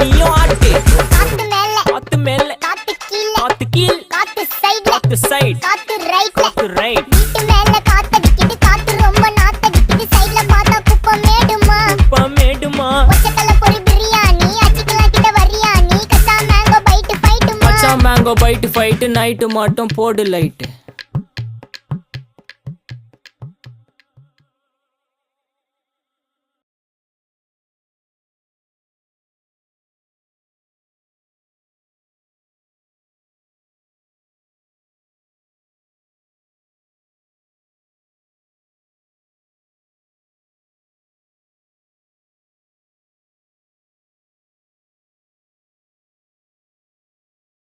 நீயும் ஆட்டு. காத்து மேல காத்து மேல காத்து கீழ காத்து கீழ் காத்து சைடுல காத்து சைடு காத்து ரைட்ல காத்து ரைட். வீட்டு மேல காத்தடிக்குது காத்து ரொம்ப நாத்தடிக்குது சைடுல பார்த்தா குப்பை மேடுமா மேடுமா ஒச்சக்கல்ல பொரி பிரியாணி அச்சிக்கலாம் கிட்ட வரியாணி கச்சா மேங்கோ பைட்டு ஃபைட்டுமா மச்சான் மேங்கோ பைட்டு ஃபைட்டு நைட்டு மட்டும் போடு லைட்டு.